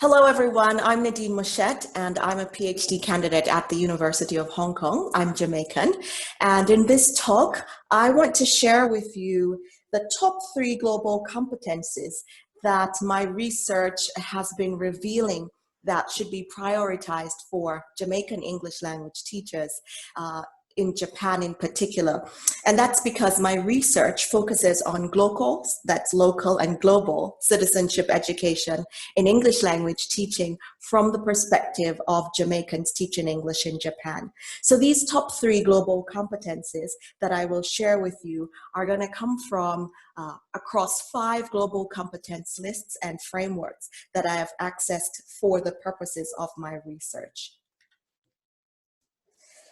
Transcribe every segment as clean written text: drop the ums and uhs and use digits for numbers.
Hello, everyone. I'm Nadine Muschette, and I'm a PhD candidate at the University of Hong Kong. I'm Jamaican. And in this talk, I want to share with you the top 3 global competencies that my research has been revealing that should be prioritized for Jamaican English language teachers in Japan in particular. And that's because my research focuses on global, that's local and global citizenship education in English language teaching from the perspective of Jamaicans teaching English in Japan. So these top 3 global competencies that I will share with you are going to come from across 5 global competence lists and frameworks that I have accessed for the purposes of my research.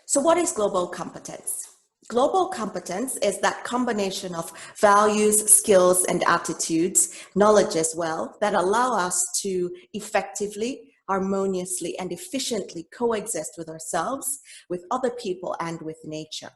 So what is global competence? Global competence is that combination of values, skills, and attitudes, knowledge as well, that allow us to effectively, harmoniously, and efficiently coexist with ourselves, with other people, and with nature.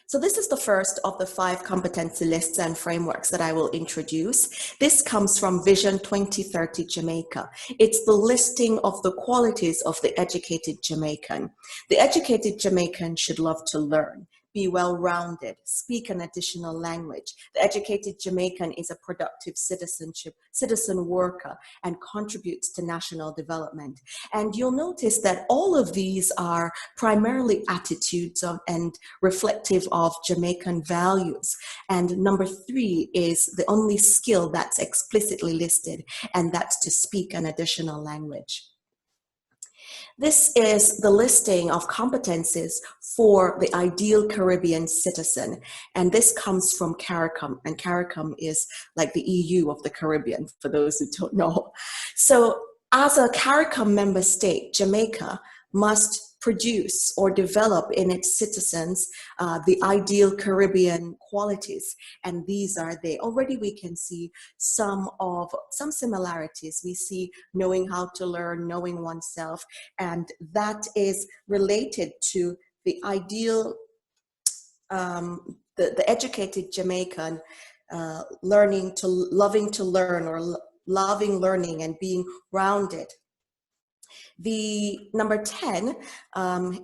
So this is the first of the 5 competency lists and frameworks that I will introduce. This comes from Vision 2030 Jamaica. It's the listing of the qualities of the educated Jamaican. The educated Jamaican should love to learn, be well-rounded, speak an additional language. The educated Jamaican is a productive citizen worker, and contributes to national development. And you'll notice that all of these are primarily attitudes and reflective of Jamaican values. And number 3 is the only skill that's explicitly listed, and that's to speak an additional language. This is the listing of competencies for the ideal Caribbean citizen. And this comes from CARICOM, and CARICOM is like the EU of the Caribbean, for those who don't know. So as a CARICOM member state, Jamaica must produce or develop in its citizens the ideal Caribbean qualities. And these are they. Already we can see some similarities. We see knowing how to learn, knowing oneself, and that is related to the ideal, the educated Jamaican loving to learn, or loving learning and being rounded. The number 10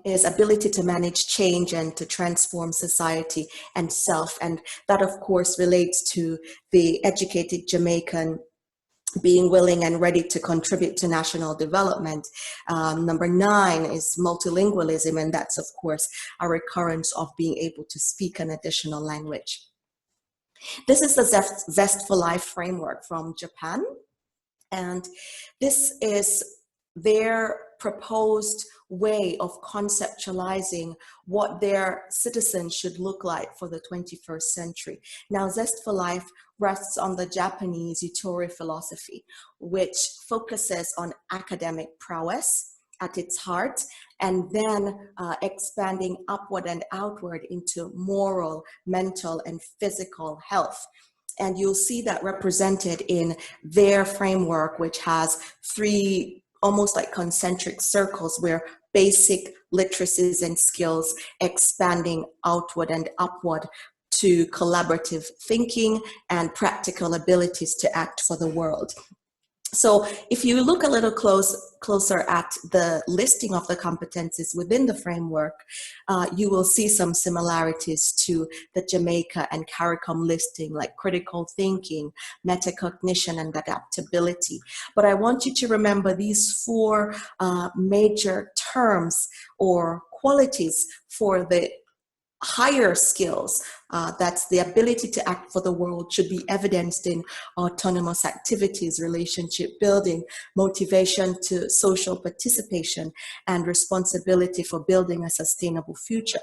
is ability to manage change and to transform society and self. And that, of course, relates to the educated Jamaican being willing and ready to contribute to national development. Number 9 is multilingualism, and that's, of course, a recurrence of being able to speak an additional language. This is the Zest for Life framework from Japan, and this is their proposed way of conceptualizing what their citizens should look like for the 21st century. Now, Zest for Life rests on the Japanese Yutori philosophy, which focuses on academic prowess at its heart, and then expanding upward and outward into moral, mental, and physical health. And you'll see that represented in their framework, which has 3 almost like concentric circles, where basic literacies and skills expanding outward and upward to collaborative thinking and practical abilities to act for the world. So if you look a little closer at the listing of the competencies within the framework, you will see some similarities to the Jamaica and CARICOM listing, like critical thinking, metacognition, and adaptability. But I want you to remember these 4 major terms or qualities for the higher skills, that's the ability to act for the world, should be evidenced in autonomous activities, relationship building, motivation to social participation, and responsibility for building a sustainable future.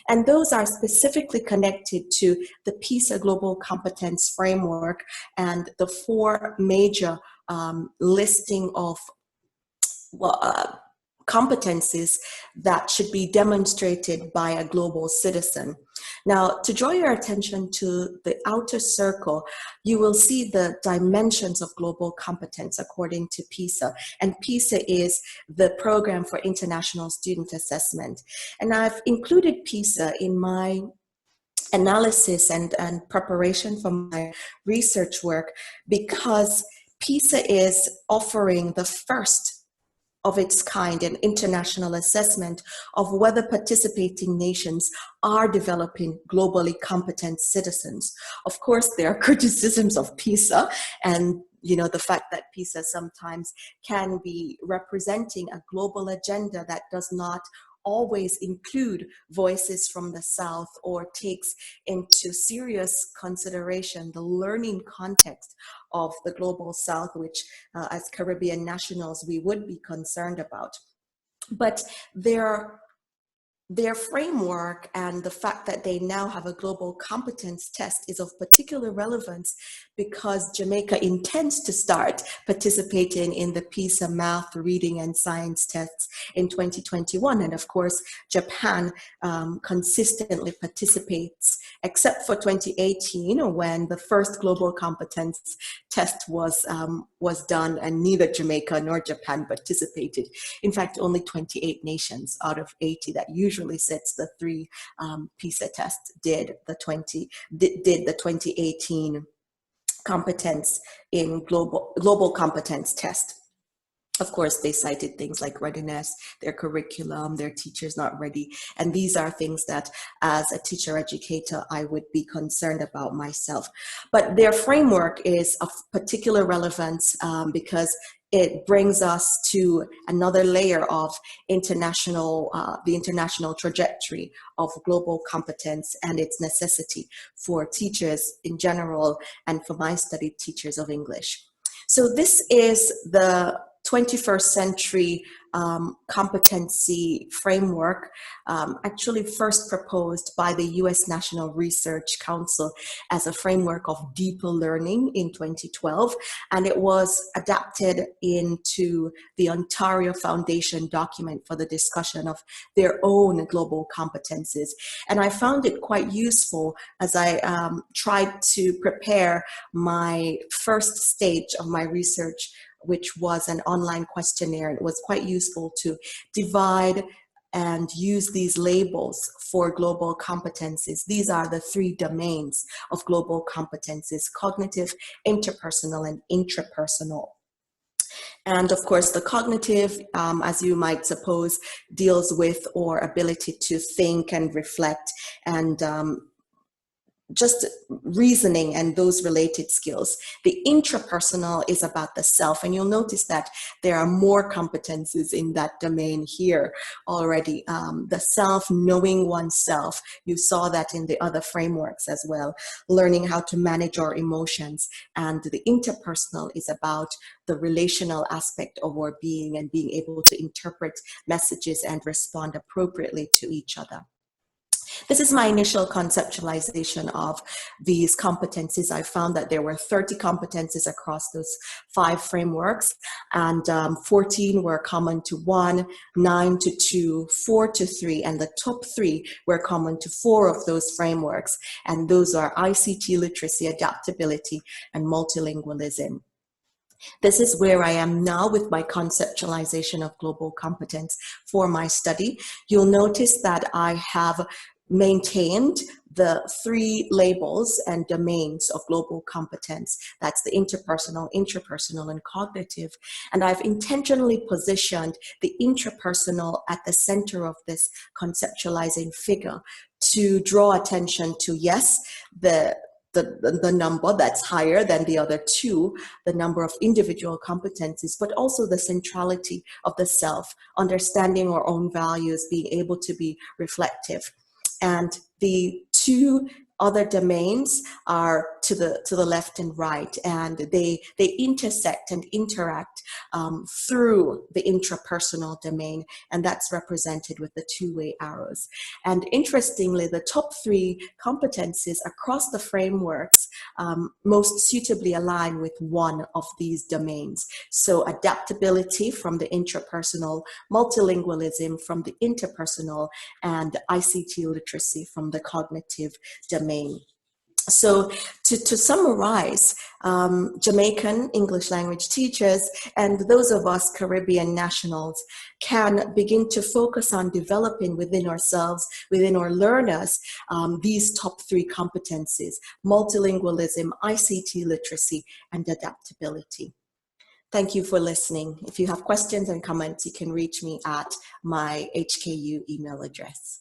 And those are specifically connected to the PISA Global Competence Framework and the 4 major listing of competencies that should be demonstrated by a global citizen. Now, to draw your attention to the outer circle, you will see the dimensions of global competence according to PISA. And PISA is the Program for International Student Assessment. And I've included PISA in my analysis and preparation for my research work because PISA is offering the first of its kind an international assessment of whether participating nations are developing globally competent citizens. Of course, there are criticisms of PISA, and the fact that PISA sometimes can be representing a global agenda that does not always include voices from the South or takes into serious consideration the learning context of the global South, which as Caribbean nationals we would be concerned about. But their framework and the fact that they now have a global competence test is of particular relevance because Jamaica intends to start participating in the PISA math, reading, and science tests in 2021. And of course, Japan consistently participates, except for 2018, when the first global competence test was done and neither Jamaica nor Japan participated. In fact, only 28 nations out of 80 that usually sets the three PISA tests did the 2018 competence in global competence test. Of course, they cited things like readiness, their curriculum, their teachers not ready. And these are things that as a teacher educator, I would be concerned about myself. But their framework is of particular relevance because it brings us to another layer of the international trajectory of global competence and its necessity for teachers in general and for my studied teachers of English. So this is the 21st century competency framework, actually first proposed by the US National Research Council as a framework of deeper learning in 2012, and it was adapted into the Ontario Foundation document for the discussion of their own global competencies. And I found it quite useful as I tried to prepare my first stage of my research, which was an online questionnaire. It was quite useful to divide and use these labels for global competencies. These are the three domains of global competencies: cognitive, interpersonal, and intrapersonal. And of course, the cognitive, as you might suppose, deals with our ability to think and reflect and just reasoning and those related skills. The intrapersonal is about the self, and you'll notice that there are more competencies in that domain here already. The self, knowing oneself, you saw that in the other frameworks as well, learning how to manage our emotions. And the interpersonal is about the relational aspect of our being and being able to interpret messages and respond appropriately to each other. This is my initial conceptualization of these competencies. I found that there were 30 competencies across those 5 frameworks, and 14 were common to 1, 9 to 2, 4 to 3, and the top 3 were common to 4 of those frameworks. And those are ICT literacy, adaptability, and multilingualism. This is where I am now with my conceptualization of global competence for my study. You'll notice that I have maintained the 3 labels and domains of global competence. That's the interpersonal, intrapersonal, and cognitive. And I've intentionally positioned the intrapersonal at the center of this conceptualizing figure to draw attention to, yes, the number that's higher than the other 2, the number of individual competencies, but also the centrality of the self, understanding our own values, being able to be reflective. And the 2 other domains are to the left and right, and they intersect and interact through the intrapersonal domain, and that's represented with the 2-way arrows. And interestingly, the top 3 competencies across the frameworks most suitably align with one of these domains. So adaptability from the intrapersonal, multilingualism from the interpersonal, and ICT literacy from the cognitive domain. So to summarize, Jamaican English language teachers and those of us Caribbean nationals can begin to focus on developing within ourselves, within our learners, these top 3 competencies: multilingualism, ICT literacy, and adaptability. Thank you for listening. If you have questions and comments, you can reach me at my HKU email address.